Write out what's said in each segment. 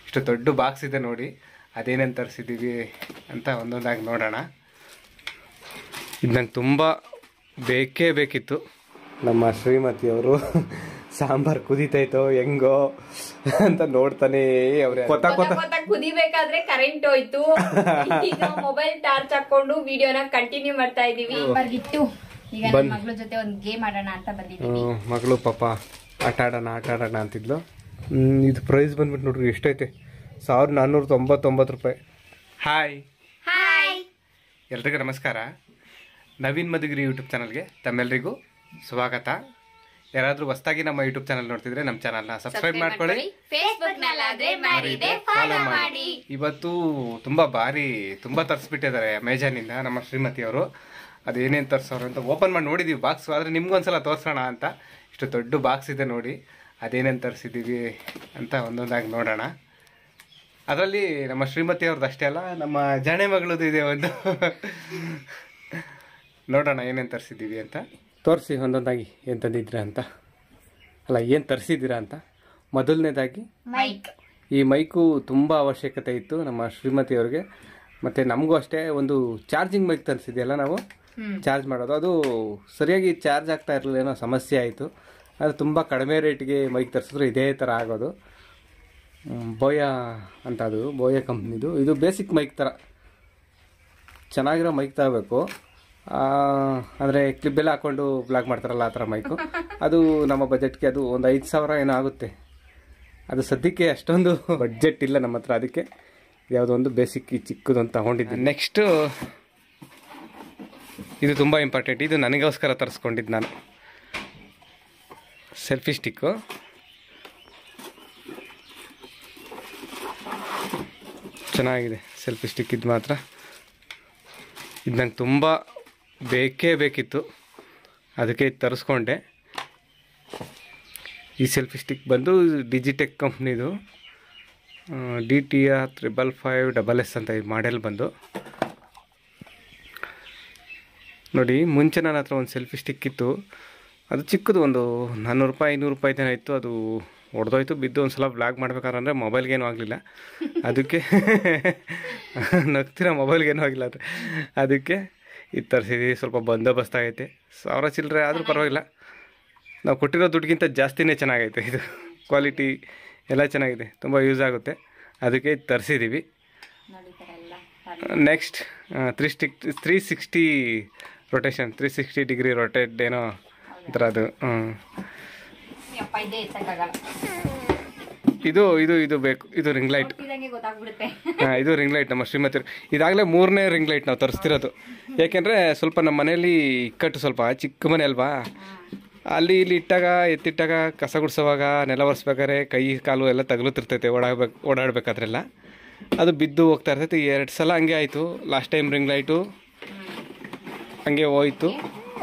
ಇಷ್ಟು ದೊಡ್ಡ ಬಾಕ್ಸ್ ಇದೆ ನೋಡಿ, ಅದೇನೇನು ತರಿಸಿದ್ದೀವಿ ಅಂತ ಒಂದೊಂದಾಗಿ ನೋಡೋಣ. ಇದು ನಂಗೆ ತುಂಬ ಬೇಕೇ ಬೇಕಿತ್ತು. ನಮ್ಮ ಶ್ರೀಮತಿಯವರು ಸಾಂಬಾರ್ ಕುದೀತೈತೋ ಹೆಂಗೋ ಅಂತ ನೋಡ್ತಾನೆ ಅವ್ರೆ. ಕುದಿಬೇಕಾದ್ರೆ ಕರೆಂಟ್ ಹೋಯ್ತು. ಈಗ ಮೊಬೈಲ್ ಟಾರ್ಚ್ ಹಾಕೊಂಡು ವಿಡಿಯೋನ ಕಂಟಿನ್ಯೂ ಮಾಡ್ತಾ ಇದೀವಿ. ಬರ್ಗಿತ್ತು ಈಗ ನನ್ನ ಮಗಳ ಜೊತೆ ಒಂದು ಗೇಮ್ ಆಡೋಣ ಅಂತ ಬಂದಿದ್ದೀವಿ. ಮಗಳು ಪಾಪ ಆಟ ಆಡೋಣ ಅಂತಿದ್ಲು. ಇದು ಪ್ರೈಸ್ ಬಂದ್ಬಿಟ್ಟು ನೋಡ್ರಿ ಎಷ್ಟೈತೆ, 1499 ರೂಪಾಯಿ. ಹಾಯ್ ಎಲ್ರಿಗೂ ನಮಸ್ಕಾರ. ನವೀನ್ ಮಧುಗಿರಿ ಯೂಟ್ಯೂಬ್ ಚಾನಲ್ಗೆ ತಮ್ಮೆಲ್ಲರಿಗೂ ಸ್ವಾಗತ. ಯಾರಾದ್ರೂ ಹೊಸದಾಗಿ ನಮ್ಮ ಯೂಟ್ಯೂಬ್ ಚಾನಲ್ ನೋಡ್ತಿದ್ರೆ ನಮ್ಮ ಚಾನಲ್ನ ಸಬ್ಸ್ಕ್ರೈಬ್ ಮಾಡ್ಕೊಳ್ಳಿ, ಫಾಲೋ ಮಾಡಿ. ಇವತ್ತು ತುಂಬಾ ತರಿಸ್ಬಿಟ್ಟಿದ್ದಾರೆ ಅಮೆಜಾನಿಂದ ನಮ್ಮ ಶ್ರೀಮತಿಯವರು. ಅದೇನೇನು ತರಿಸೋರು ಅಂತ ಓಪನ್ ಮಾಡಿ ನೋಡಿದೀವಿ ಬಾಕ್ಸ್, ಆದರೆ ನಿಮ್ಗೊಂದ್ಸಲ ತೋರಿಸೋಣ ಅಂತ. ಇಷ್ಟು ದೊಡ್ಡ ಬಾಕ್ಸ್ ಇದೆ ನೋಡಿ, ಅದೇನೇನು ತರಿಸಿದ್ದೀವಿ ಅಂತ ಒಂದೊಂದಾಗಿ ನೋಡೋಣ. ಅದರಲ್ಲಿ ನಮ್ಮ ಶ್ರೀಮತಿಯವ್ರದ್ದು ಅಷ್ಟೇ ಅಲ್ಲ, ನಮ್ಮ ಜಾಣೆ ಮಗಳದ್ದು ಇದೆ ಒಂದು. ನೋಡೋಣ ಏನೇನು ತರಿಸಿದ್ದೀವಿ ಅಂತ. ತೋರಿಸಿ ಒಂದೊಂದಾಗಿ ಏನು ತಂದಿದ್ದೀರಾ ಅಂತ, ಅಲ್ಲ ಏನು ತರಿಸಿದ್ದೀರಾ ಅಂತ. ಮೊದಲನೇದಾಗಿ ಈ ಮೈಕು ತುಂಬ ಅವಶ್ಯಕತೆ ಇತ್ತು ನಮ್ಮ ಶ್ರೀಮತಿಯವ್ರಿಗೆ, ಮತ್ತು ನಮಗೂ ಅಷ್ಟೇ. ಒಂದು ಚಾರ್ಜಿಂಗ್ ಮೈಕ್ ತರಿಸಿದೆಯಲ್ಲ ನಾವು, ಚಾರ್ಜ್ ಮಾಡೋದು, ಅದು ಸರಿಯಾಗಿ ಚಾರ್ಜ್ ಆಗ್ತಾ ಇರಲಿಲ್ಲ, ಏನೋ ಸಮಸ್ಯೆ ಆಯಿತು. ಅದು ತುಂಬ ಕಡಿಮೆ ರೇಟ್ಗೆ ಮೈಕ್ ತರಿಸಿದ್ರು ಇದೇ ಥರ ಆಗೋದು. ಬೋಯ ಅಂತ, ಅದು ಬೋಯ ಕಂಪ್ನಿದು. ಇದು ಬೇಸಿಕ್ ಮೈಕ್ ಥರ ಚೆನ್ನಾಗಿರೋ ಮೈಕ್ ತಗೋಬೇಕು. ಅಂದರೆ ಕ್ಲಿಬ್ಬೆಲ್ಲ ಹಾಕ್ಕೊಂಡು ಬ್ಲಾಗ್ ಮಾಡ್ತಾರಲ್ಲ ಆ ಥರ ಮೈಕು. ಅದು ನಮ್ಮ ಬಜೆಟ್ಗೆ ಅದು ಒಂದು 5,000 ಏನೋ ಆಗುತ್ತೆ. ಅದು ಸದ್ಯಕ್ಕೆ ಅಷ್ಟೊಂದು ಬಡ್ಜೆಟ್ ಇಲ್ಲ ನಮ್ಮ ಹತ್ರ, ಅದಕ್ಕೆ ಯಾವುದೋ ಒಂದು ಬೇಸಿಕ್ ಚಿಕ್ಕದು ಅಂತ ತಗೊಂಡಿದ್ದೀನಿ. ನೆಕ್ಸ್ಟು ಇದು ತುಂಬ ಇಂಪಾರ್ಟೆಂಟ್, ಇದು ನನಗೋಸ್ಕರ ತರಿಸ್ಕೊಂಡಿದ್ದು ನಾನು. Selfie stick. ಚೆನ್ನಾಗಿದೆ ಸೆಲ್ಫಿ ಸ್ಟಿಕ್. ಇದು ಮಾತ್ರ ಇದು ನಂಗೆ ತುಂಬ ಬೇಕೇ ಬೇಕಿತ್ತು, ಅದಕ್ಕೆ ತರಿಸ್ಕೊಂಡೆ. ಈ ಸೆಲ್ಫಿ ಸ್ಟಿಕ್ ಬಂದು ಡಿಜಿಟೆಕ್ ಕಂಪ್ನಿದು, DTR 555SS ಅಂತ ಈ ಮಾಡೆಲ್ ಬಂದು. ನೋಡಿ, ಮುಂಚೆ ನನ್ನ ಹತ್ರ ಒಂದು ಸೆಲ್ಫಿ ಸ್ಟಿಕ್ ಇತ್ತು, ಅದು ಚಿಕ್ಕದು, ಒಂದು 400 ರೂಪಾಯಿ 500 ರೂಪಾಯಿ ತನಕ ಇತ್ತು. ಅದು ಹೊಡೆದೋಯ್ತು, ಬಿದ್ದು. ಒಂದು ಸಲ ಬ್ಲಾಗ್ ಮಾಡ್ಬೇಕಾದ್ರೆ ಮೊಬೈಲ್ಗೇನೂ ಆಗಲಿಲ್ಲ, ಅದಕ್ಕೆ ನಗ್ತೀರ, ಮೊಬೈಲ್ಗೇನೂ ಆಗಿಲ್ಲ ಅಂದರೆ ಅದಕ್ಕೆ ಇದು ತರಿಸಿದ್ವಿ. ಸ್ವಲ್ಪ ಬಂದೋಬಸ್ತ್ ಆಗೈತೆ, 1000 ಚಿಲ್ಲರೆ ಆದರೂ ಪರವಾಗಿಲ್ಲ. ನಾವು ಕೊಟ್ಟಿರೋ ದುಡ್ಡಿಗಿಂತ ಜಾಸ್ತಿನೇ ಚೆನ್ನಾಗೈತೆ. ಇದು ಕ್ವಾಲಿಟಿ ಎಲ್ಲ ಚೆನ್ನಾಗಿದೆ, ತುಂಬ ಯೂಸ್ ಆಗುತ್ತೆ, ಅದಕ್ಕೆ ಇದು ತರಿಸಿದ್ದೀವಿ. ನೆಕ್ಸ್ಟ್ 360 ರೊಟೇಷನ್, 360 ಡಿಗ್ರಿ ರೊಟೇಟ್ ಏನೋ ಒಂಥರ ಅದು. ಇದು ಇದು ಇದು ಬೇಕು, ಇದು ರಿಂಗ್ ಲೈಟ್. ಇದು ರಿಂಗ್ ಲೈಟ್ ನಮ್ಮ ಶ್ರೀಮತಿ. ಇದಾಗಲೇ 3ನೇ ರಿಂಗ್ ಲೈಟ್ ನಾವು ತರಿಸ್ತಿರೋದು. ಯಾಕೆಂದರೆ ಸ್ವಲ್ಪ ನಮ್ಮ ಮನೆಯಲ್ಲಿ ಇಕ್ಕಟ್ಟು, ಸ್ವಲ್ಪ ಚಿಕ್ಕ ಮನೆ ಅಲ್ವಾ, ಅಲ್ಲಿ ಇಲ್ಲಿ ಇಟ್ಟಾಗ ಎತ್ತಿಟ್ಟಾಗ ಕಸ ಗುಡಿಸೋವಾಗ ನೆಲ ಒರೆಸ್ಬೇಕಾದ್ರೆ ಕೈ ಕಾಲು ಎಲ್ಲ ತಗಲುತ್ತಿರ್ತೈತೆ, ಓಡಾಡಬೇಕಾದ್ರೆಲ್ಲ ಅದು ಬಿದ್ದು ಹೋಗ್ತಾ ಇರ್ತೈತೆ. 2 ಸಲ ಹಂಗೆ ಆಯಿತು. ಲಾಸ್ಟ್ ಟೈಮ್ ರಿಂಗ್ ಲೈಟು ಹಂಗೆ ಹೋಯ್ತು,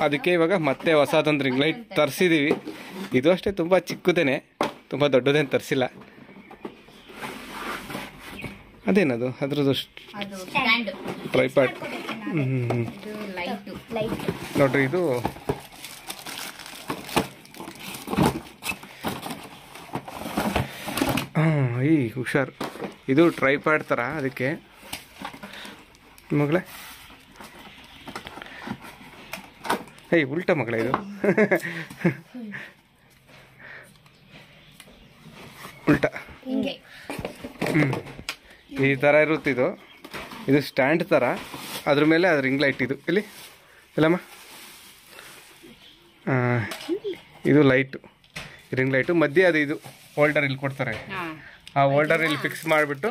ಅದಕ್ಕೆ ಇವಾಗ ಮತ್ತೆ ಹೊಸದೊಂದು ರಿಂಗ್ ಲೈಟ್ ತರಿಸಿದ್ದೀವಿ. ಇದು ಅಷ್ಟೇ ತುಂಬ ಚಿಕ್ಕದೇನೆ, ತುಂಬ ದೊಡ್ಡದೇನು ತರಿಸಿಲ್ಲ. ಅದೇನದು ಅದ್ರದ್ದು ಟ್ರೈಪಾಡ್. ನೋಡ್ರಿ, ಇದು ಹುಷಾರು, ಇದು ಟ್ರೈಪಾಡ್ ಥರ. ಅದಕ್ಕೆ ಮಗಳೇ, ಉಲ್ಟಾ ಮಗಳೇ, ಇದು ಉಲ್ಟಾ. ಈ ಥರ ಇರುತ್ತೆ ಇದು. ಇದು ಸ್ಟ್ಯಾಂಡ್ ಥರ, ಅದ್ರ ಮೇಲೆ ಅದು ರಿಂಗ್ ಲೈಟ್. ಇದು ಇಲ್ಲಿ ಇಲ್ಲಮ್ಮ, ಇದು ಲೈಟು, ರಿಂಗ್ ಲೈಟು. ಮಧ್ಯೆ ಅದು ಇದು ಹೋಲ್ಡರ್ ಇಲ್ಲಿ ಕೊಡ್ತಾರೆ, ಆ ಹೋಲ್ಡರ್ ಇಲ್ಲಿ ಫಿಕ್ಸ್ ಮಾಡಿಬಿಟ್ಟು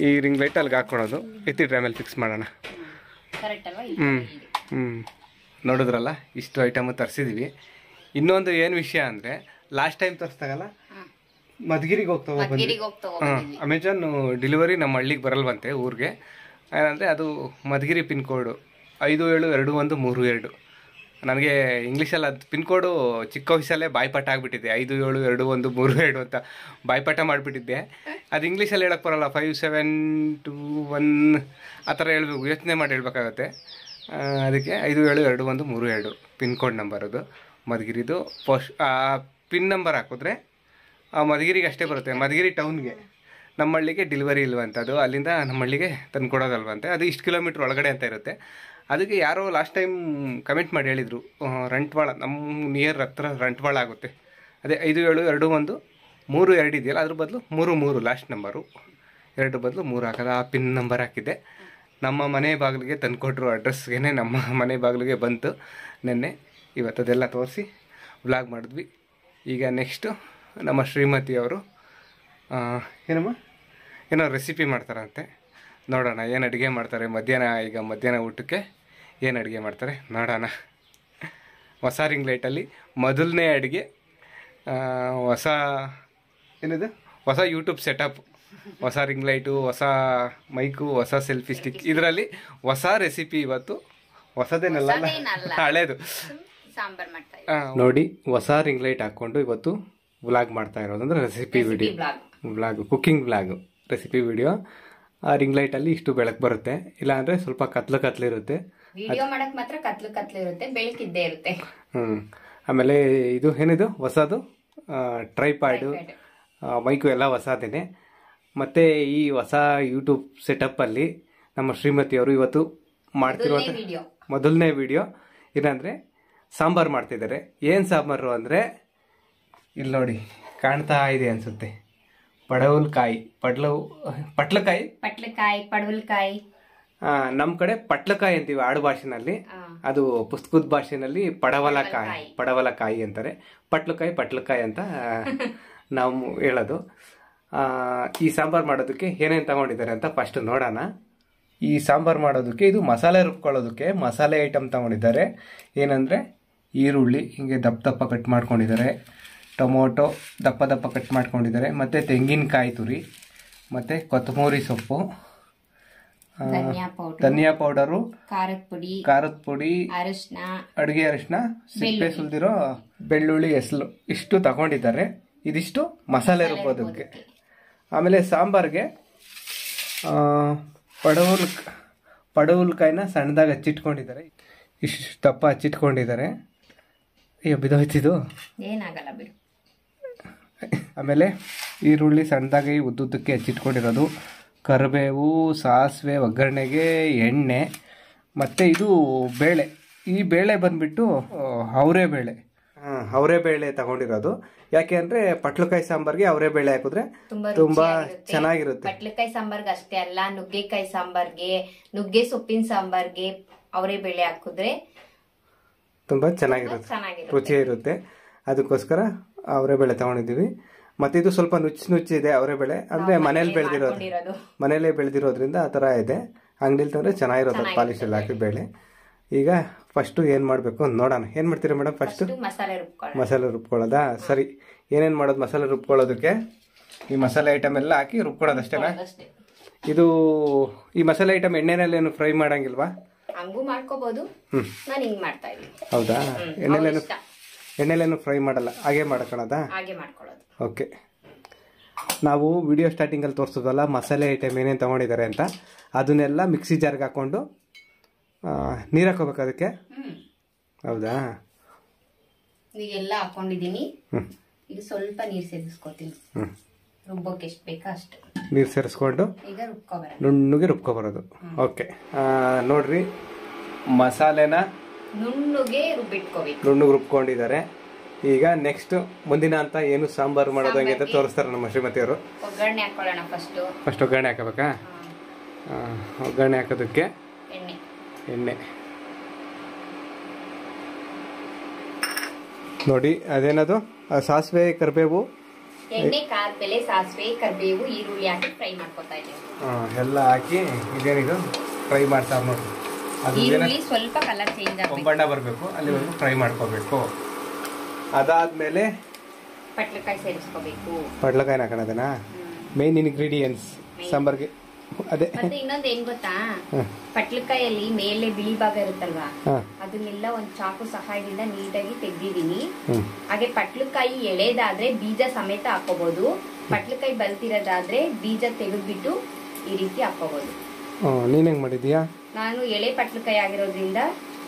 ಈ ರಿಂಗ್ ಲೈಟ್ ಅಲ್ಲಿಗೆ ಹಾಕ್ಕೊಳೋದು. ಎತ್ತಿಟ್ರೆ ಆಮೇಲೆ ಫಿಕ್ಸ್ ಮಾಡೋಣ. ನೋಡಿದ್ರಲ್ಲ, ಇಷ್ಟು ಐಟಮು ತರಿಸಿದ್ದೀವಿ. ಇನ್ನೊಂದು ಏನು ವಿಷಯ ಅಂದರೆ, ಲಾಸ್ಟ್ ಟೈಮ್ ತರಿಸ್ದಾಗಲ್ಲ ಮಧುಗಿರಿಗೆ ಹೋಗ್ತಾ ಅಮೆಜಾನ್ ಡೆಲಿವರಿ ನಮ್ಮ ಹಳ್ಳಿಗೆ ಬರಲ್ವಂತೆ, ಊರಿಗೆ. ಏನಂದರೆ ಅದು ಮಧುಗಿರಿ ಪಿನ್ ಕೋಡು 572132. ನನಗೆ ಇಂಗ್ಲೀಷಲ್ಲಿ ಅದು ಪಿನ್ ಕೋಡು ಚಿಕ್ಕ ವಯಸ್ಸಲ್ಲೇ ಬಾಯ್ಪಾಠ ಆಗಿಬಿಟ್ಟಿದೆ. 572132 ಅಂತ ಬಾಯ್ಪಾಠ ಮಾಡಿಬಿಟ್ಟಿದ್ದೆ. ಅದು ಇಂಗ್ಲೀಷಲ್ಲಿ ಹೇಳಕ್ಕೆ ಬರೋಲ್ಲ, 5721 ಆ ಥರ ಹೇಳ್ಬೇಕು, ಯೋಚನೆ ಮಾಡಿ ಹೇಳ್ಬೇಕಾಗತ್ತೆ. ಅದಕ್ಕೆ 572132 ಪಿನ್ ಕೋಡ್ ನಂಬರ್. ಅದು ಮಧುಗಿರಿದು. ಪಿನ್ ನಂಬರ್ ಹಾಕಿದ್ರೆ ಮಧುಗಿರಿಗೆ ಅಷ್ಟೇ ಬರುತ್ತೆ, ಮಧುಗಿರಿ ಟೌನ್ಗೆ. ನಮ್ಮ ಹಳ್ಳಿಗೆ ಡೆಲಿವರಿ ಇಲ್ವಂತೆ, ಅದು ಅಲ್ಲಿಂದ ನಮ್ಮ ಹಳ್ಳಿಗೆ ತಂದು ಕೊಡೋದಲ್ವಂತೆ. ಅದು ಇಷ್ಟು ಕಿಲೋಮೀಟ್ರ್ ಒಳಗಡೆ ಅಂತ ಇರುತ್ತೆ. ಅದಕ್ಕೆ ಯಾರೋ ಲಾಸ್ಟ್ ಟೈಮ್ ಕಮೆಂಟ್ ಮಾಡಿ ಹೇಳಿದರು, ರಂಟ್ವಾಳ ನಮ್ಮ ನಿಯರ್ ಹತ್ರ ರಂಟ್ವಾಳ ಆಗುತ್ತೆ. ಅದೇ 5721 32 ಇದೆಯಲ್ಲ, ಅದ್ರ ಬದಲು 33 ಲಾಸ್ಟ್ ನಂಬರು, 2 ಬದಲು 3 ಹಾಕೋದು. ಆ ಪಿನ್ ನಂಬರ್ ಹಾಕಿದ್ದೆ. ನಮ್ಮ ಮನೆ ಬಾಗಿಲಿಗೆ ತಂದುಕೊಟ್ರು, ಅಡ್ರೆಸ್ಗೆ ನಮ್ಮ ಮನೆ ಬಾಗಿಲಿಗೆ ಬಂತು ನೆನ್ನೆ. ಇವತ್ತದೆಲ್ಲ ತೋರಿಸಿ ವ್ಲಾಗ್ ಮಾಡಿದ್ವಿ. ಈಗ ನೆಕ್ಸ್ಟು ನಮ್ಮ ಶ್ರೀಮತಿಯವರು ಏನೋ ರೆಸಿಪಿ ಮಾಡ್ತಾರಂತೆ. ನೋಡೋಣ ಏನು ಅಡುಗೆ ಮಾಡ್ತಾರೆ ಮಧ್ಯಾಹ್ನ ಊಟಕ್ಕೆ ಏನು ಅಡುಗೆ ಮಾಡ್ತಾರೆ ನೋಡೋಣ. ಹೊಸ ರಿಂಗ್ ಲೈಟಲ್ಲಿ ಮೊದಲನೇ ಅಡುಗೆ, ಹೊಸ ಯೂಟ್ಯೂಬ್ ಸೆಟಪ್, ಹೊಸ ರಿಂಗ್ ಲೈಟು, ಹೊಸ ಮೈಕು, ಹೊಸ ಸೆಲ್ಫಿ ಸ್ಟಿಕ್, ಇದರಲ್ಲಿ ಹೊಸ ರೆಸಿಪಿ. ಇವತ್ತು ಹೊಸದೇನಲ್ಲ, ಹಳೇದು. ನೋಡಿ, ಹೊಸ ರಿಂಗ್ ಲೈಟ್ ಹಾಕ್ಕೊಂಡು ಇವತ್ತು ವ್ಲಾಗ್ ಮಾಡ್ತಾ ಇರೋದು, ಅಂದರೆ recipe video vlog, cooking vlog, recipe video. ಆ ರಿಂಗ್ ಲೈಟಲ್ಲಿ ಇಷ್ಟು ಬೆಳಕು ಬರುತ್ತೆ, ಇಲ್ಲಾಂದರೆ ಸ್ವಲ್ಪ ಕತ್ಲಿರುತ್ತೆ. ವಿಡಿಯೋ ಮಾಡಕ್ ಮಾತ್ರ ಕತ್ಲಿರುತ್ತೆ, ಬೆಳಕಿದ್ದೇ ಇರುತ್ತೆ. ಆಮೇಲೆ ಇದು ಏನಿದು ಹೊಸದು ಟ್ರೈಪಾಡು, ಮೈಕು ಎಲ್ಲ ಹೊಸದೇನೆ. ಮತ್ತು ಈ ಹೊಸ ಯೂಟ್ಯೂಬ್ ಸೆಟಪ್ಪಲ್ಲಿ ನಮ್ಮ ಶ್ರೀಮತಿಯವರು ಇವತ್ತು ಮಾಡ್ತಿರುವಂಥ ಮೊದಲನೇ ವಿಡಿಯೋ ಏನಂದರೆ ಸಾಂಬಾರು ಮಾಡ್ತಿದ್ದಾರೆ. ಏನು ಸಾಂಬಾರು ಅಂದರೆ ಇಲ್ಲಿ ನೋಡಿ ಕಾಣ್ತಾ ಇದೆ ಅನಿಸುತ್ತೆ, ಪಟ್ಲಕಾಯಿ. ನಮ್ಮ ಕಡೆ ಪಟ್ಲಕಾಯಿ ಅಂತೀವಿ ಆಡು ಭಾಷೆನಲ್ಲಿ, ಅದು ಪುಸ್ತಕದ ಭಾಷೆನಲ್ಲಿ ಪಡವಲಕಾಯಿ ಅಂತಾರೆ. ಪಟ್ಲಕಾಯಿ ಅಂತ ನಾವು ಹೇಳೋದು. ಈ ಸಾಂಬಾರು ಮಾಡೋದಕ್ಕೆ ಏನೇನು ತಗೊಂಡಿದ್ದಾರೆ ಅಂತ ಫಸ್ಟ್ ನೋಡೋಣ. ಈ ಸಾಂಬಾರು ಮಾಡೋದಕ್ಕೆ, ಇದು ಮಸಾಲೆ ರುಬ್ಕೊಳ್ಳೋದಕ್ಕೆ ಮಸಾಲೆ ಐಟಮ್ ತಗೊಂಡಿದ್ದಾರೆ. ಏನಂದರೆ ಈರುಳ್ಳಿ ಹಿಂಗೆ ದಪ್ಪ ಕಟ್ ಮಾಡ್ಕೊಂಡಿದ್ದಾರೆ, ಟೊಮೊಟೊ ದಪ್ಪ ಕಟ್ ಮಾಡ್ಕೊಂಡಿದ್ದಾರೆ, ಮತ್ತು ತೆಂಗಿನಕಾಯಿ ತುರಿ, ಮತ್ತು ಕೊತ್ತಂಬರಿ ಸೊಪ್ಪು, ಧನಿಯಾ ಪೌಡರು, ಖಾರದ ಪುಡಿ, ಅಡುಗೆ ಅರಿಶಿನ, ಸಿಪ್ಪೆ ಸುಲಿದಿರೋ ಬೆಳ್ಳುಳ್ಳಿ ಹೆಸರು, ಇಷ್ಟು ತಗೊಂಡಿದ್ದಾರೆ. ಇದಿಷ್ಟು ಮಸಾಲೆ ರುಬ್ಬೋದಕ್ಕೆ. ಆಮೇಲೆ ಸಾಂಬಾರಿಗೆ ಪಡವಲಕಾಯಿನ ಸಣ್ಣದಾಗಿ ಹಚ್ಚಿಟ್ಕೊಂಡಿದ್ದಾರೆ, ಇಷ್ಟು ದಪ್ಪ ಹಚ್ಚಿಟ್ಕೊಂಡಿದ್ದಾರೆ. ಬಿದೋಯ್ತಿದ್ದು ಏನಾಗಲ್ಲ ಬಿಡು. ಆಮೇಲೆ ಈರುಳ್ಳಿ ಸಣ್ಣದಾಗಿ ಉದ್ದುದ್ದಕ್ಕೆ ಹಚ್ಚಿಟ್ಕೊಂಡಿರೋದು, ಕರಿಬೇವು, ಸಾಸಿವೆ ಒಗ್ಗರಣೆಗೆ, ಎಣ್ಣೆ, ಮತ್ತು ಇದು ಬೇಳೆ. ಈ ಬೇಳೆ ಬಂದ್ಬಿಟ್ಟು ಅವರೆಬೇಳೆ ತಗೊಂಡಿರೋದು. ಯಾಕೆ ಅಂದರೆ ಪಟ್ಲಕಾಯಿ ಸಾಂಬಾರ್ಗೆ ಅವರೆಬೇಳೆ ಹಾಕಿದ್ರೆ ತುಂಬಾ ಚೆನ್ನಾಗಿರುತ್ತೆ. ಪಟ್ಲಕಾಯಿ ಸಾಂಬಾರ್ಗೆ ಅಷ್ಟೇ ಅಲ್ಲ, ನುಗ್ಗೆಕಾಯಿ ಸಾಂಬಾರ್ಗೆ, ನುಗ್ಗೆ ಸೊಪ್ಪಿನ ಸಾಂಬಾರ್ಗೆ ಅವರೆಬೇಳೆ ಹಾಕಿದ್ರೆ ತುಂಬಾ ಚೆನ್ನಾಗಿರುತ್ತೆ, ರುಚಿ ಇರುತ್ತೆ. ಅದಕ್ಕೋಸ್ಕರ ಅವರೆಬೇಳೆ ತಗೊಂಡಿದ್ದೀವಿ. ಮತ್ತೆ ಇದು ಸ್ವಲ್ಪ ನುಚ್ಚಿದೆ ಅವರೆಬೇಳೆ, ಅಂದ್ರೆ ಮನೇಲೆ ಬೆಳೆದಿರೋದ್ರಿಂದ ಆ ಥರ ಇದೆ. ಅಂಗಡಿಲಿ ತಂದರೆ ಚೆನ್ನಾಗಿರುತ್ತೆ ಪಾಲಿಶಲ್ಲಿ ಹಾಕಿ ಬೇಳೆ. ಈಗ ಫಸ್ಟು ಏನು ಮಾಡಬೇಕು ನೋಡೋಣ. ಏನು ಮಾಡ್ತೀರಾ ಮೇಡಮ್? ಫಸ್ಟು ಮಸಾಲೆ ರುಬ್ಕೊಳ್ಳೋದಾ? ಸರಿ, ಏನೇನು ಮಾಡೋದು ಮಸಾಲೆ ರುಬ್ಕೊಳ್ಳೋದಕ್ಕೆ? ಈ ಮಸಾಲೆ ಐಟಮ್ ಎಲ್ಲ ಹಾಕಿ ರುಬ್ಕೊಳ್ಳೋದು ಅಷ್ಟೇನಾ? ಇದು ಈ ಮಸಾಲೆ ಐಟಮ್ ಎಣ್ಣೆನಲ್ಲೇನು ಫ್ರೈ ಮಾಡಂಗಿಲ್ವಾ? ಹಂಗೂ ಮಾಡ್ಕೋಬಹುದು. ನಾನು ಹಿಂಗೆ ಮಾಡ್ತಾ ಇದ್ದೀನಿ. ಹೌದಾ? ಎಣ್ಣೆಲೇನು ಫ್ರೈ ಮಾಡಲ್ಲ, ಹಾಗೆ ಮಾಡ್ಕೊಳ್ಳೋದಾ? ಹಾಗೆ ಮಾಡ್ಕೊಳ್ಳೋದು. ಓಕೆ. ನಾವು ವಿಡಿಯೋ ಸ್ಟಾರ್ಟಿಂಗಲ್ಲಿ ತೋರಿಸೋದಲ್ಲ ಮಸಾಲೆ ಐಟಮ್ ಏನೇನು ತೊಗೊಂಡಿದ್ದಾರೆ ಅಂತ, ಅದನ್ನೆಲ್ಲ ಮಿಕ್ಸಿ ಜಾರ್ಗೆ ಹಾಕ್ಕೊಂಡು ನೀರು ಹಾಕೋಬೇಕು ಅದಕ್ಕೆ. ಹೌದಾ? ಈಗೆಲ್ಲ ಹಾಕೊಂಡಿದ್ದೀನಿ. ಈಗ ಸ್ವಲ್ಪ ನೀರು ಸೇರಿಸ್ಕೊತೀನಿ. ರುಬ್ಬೋಕೆ ಎಷ್ಟು ಬೇಕೋ ಅಷ್ಟು ನೀರು ಸೇರಿಸ್ಕೊಂಡು ಈಗ ನುಣ್ಣಗೆ ರುಬ್ಕೊಬರೋದು. ಓಕೆ, ನೋಡ್ರಿ ಮಸಾಲೆನ ನುಣ್ಣಗೆ ರುಬ್ಕೊಂಡಿದ್ದಾರೆ. ಈಗ ನೆಕ್ಸ್ಟ್ ಮುಂದಿನ ಅಂತ ಏನು ಸಾಂಬಾರು ಮಾಡೋದು ಹಂಗೆ ಅಂತ ತೋರಿಸ್ತಾರೆ ನಮ್ಮ ಶ್ರೀಮತಿಯವರು. ಒಗ್ಗರಣೆ ಹಾಕೊಳ್ಳೋಣ. ಫಸ್ಟ್ ಒಗ್ಗರಣೆ ಹಾಕಬೇಕಾ? ಒಗ್ಗರಣೆ ಹಾಕೋದಕ್ಕೆ ಎಣ್ಣೆ ನೋಡಿ, ಅದೇನದು ಸಾಸಿವೆ, ಕರಿಬೇವು, ಎಣ್ಣೆ, ಕಾದ್ಮೇಲೆ ಸಾಸಿವೆ, ಕರಿಬೇವು, ಈರುಳ್ಳಿ ಹಾಕಿ ಫ್ರೈ ಮಾಡ್ಕೊತಾ ಇದ್ದೀವಿ. ಎಲ್ಲ ಹಾಕಿ ಇದೇನಿದು ಫ್ರೈ ಮಾಡ್ತಾರೆ ನೋಡಿ. ಈರುಳ್ಳಿ ಸ್ವಲ್ಪ ಕಲರ್ ಚೇಂಜ್ ಆಗಬೇಕು, ಬಣ್ಣ ಬರಬೇಕು, ಅಲ್ಲಿವರೆಗೂ ಫ್ರೈ ಮಾಡ್ಕೋಬೇಕು. ಅದಾದ್ಮೇಲೆ ಪಟ್ಲಕಾಯಿ ಸೇರಿಸ್ಕೋಬೇಕು. ಪಟ್ಲಕಾಯಿನ ಹಾಕೋಣದನಾ ಮೇನ್ ಇಂಗ್ರೀಡಿಯೆಂಟ್ಸ್ ಸಾಂಬಾರ್ಗೆ. ಅದೇ ಮತ್ತೆ ಇನ್ನೊಂದು ಏನ್ ಗೊತ್ತಾ, ಪಟ್ಲಕಾಯಲ್ಲಿ ಮೇಲೆ ಬಿಳಿ ಭಾಗ ಇರುತ್ತಲ್ವಾ, ಅದನ್ನೆಲ್ಲ ಒಂದ್ ಚಾಕು ಸಹಾಯದಿಂದ ನೀಟಾಗಿ ತೆಗ್ದಿದೀನಿ. ಹಾಗೆ ಪಟ್ಲಕಾಯಿ ಎಳೆದಾದ್ರೆ ಬೀಜ ಸಮೇತ ಹಾಕೋಬಹುದು, ಪಟ್ಲಕಾಯಿ ಬಲ್ತಿರೋದಾದ್ರೆ ಬೀಜ ತೆಗೆದ್ಬಿಟ್ಟು ಈ ರೀತಿ ಹಾಕೋಬಹುದು. ನೀನ್ ಹೆಂಗ್ ಮಾಡಿದ್ಯಾ? ನಾನು ಎಳೆ ಪಟ್ಲಕಾಯಿ ಆಗಿರೋದ್ರಿಂದ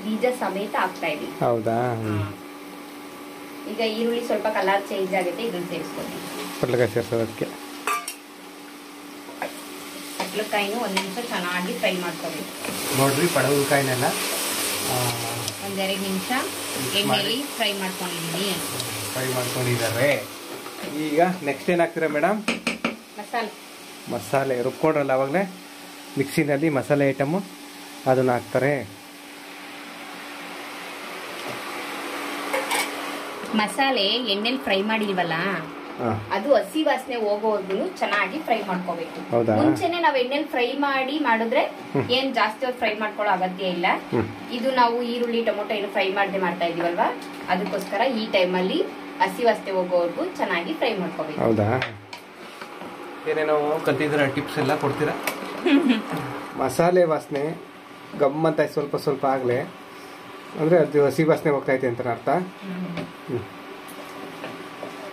ಬೀಜ ಸಮೇತ ಹಾಕ್ತಾ ಇದೀನಿ. ಹೌದಾ? ಈಗ ಈರುಳ್ಳಿ ಸ್ವಲ್ಪ ಕಲರ್ ಚೇಂಜ್ ಆಗುತ್ತೆ, ಇದನ್ನ ಸೇರಿಸ್ಕೊತೀನಿ. ಪಟ್ಲಕಾಯಿ ಸೇರಿಸೋದಕ್ಕೆ ಪಟ್ಲಕಾಯಿನೂ ಒಂದ್ ನಿಮಿಷ ಚೆನ್ನಾಗಿ ಫ್ರೈ ಮಾಡ್ಕೋಬೇಕು. ನೋಡ್ರಿ ಪಡವಲಕಾಯಿನೆಲ್ಲ ಒಂದೆರಡು ನಿಮಿಷ ಎಣ್ಣೆಲಿ ಫ್ರೈ ಮಾಡ್ಕೊಂಡಿದ್ದೀನಿ. ಫ್ರೈ ಮಾಡ್ಕೊಂಡಿದ್ದಾರೆ. ಈಗ ನೆಕ್ಸ್ಟ್ ಏನಾಗ್ತೀರಾ ಮೇಡಮ್? ಮಸಾಲೆ ರುಬ್ಕೊಂಡ್ರಲ್ಲ ಅವಾಗಲೇ ಮಿಕ್ಸಿನಲ್ಲಿ ಮಸಾಲೆ ಐಟಮು ಅದನ್ನ ಹಾಕ್ತಾರೆ. ಮಸಾಲೆ ಎಣ್ಣೆಲಿ ಫ್ರೈ ಮಾಡಿಲ್ವಲ್ಲ, ಅದು ಹಸಿ ವಾಸನೆ ಹೋಗೋವರೆಗೂ ಚೆನ್ನಾಗಿ ಫ್ರೈ ಮಾಡ್ಕೋಬೇಕು. ಮುಂಚೆನೆ ನಾವ್ ಎಣ್ಣೆಲಿ ಫ್ರೈ ಮಾಡಿದ್ರೆ ಏನ್ ಜಾಸ್ತಿ ಹೊತ್ತು ಫ್ರೈ ಮಾಡ್ಕೊಳ್ಳೋ ಅಗತ್ಯ ಇಲ್ಲ. ಇದು ನಾವು ಈರುಳ್ಳಿ ಟೊಮೊಟೊ ಏನು ಫ್ರೈ ಮಾಡದೆ ಮಾಡ್ತಾ ಇದೀವಲ್ವಾ, ಅದಕ್ಕೋಸ್ಕರ ಈ ಟೈಮಲ್ಲಿ ಹಸಿ ವಾಸನೆ ಹೋಗೋವರೆಗೂ ಚೆನ್ನಾಗಿ ಫ್ರೈ ಮಾಡ್ಕೋಬೇಕು. ಹೌದಾ? ಏನೇನೋ ಕಲ್ತಿದ್ರ ಟಿಪ್ಸ್ ಎಲ್ಲ ಕೊಡ್ತೀರಾ? ಮಸಾಲೆ ವಾಸನೆ ಗಮ್ಮಂತ ಸ್ವಲ್ಪ ಸ್ವಲ್ಪ ಆಗ್ಲೇ ಅಂದ್ರೆ ಅದು ಹಸಿ ವಾಸನೆ ಹೋಗ್ತೈತೆ ಅಂತ ಅರ್ಥ.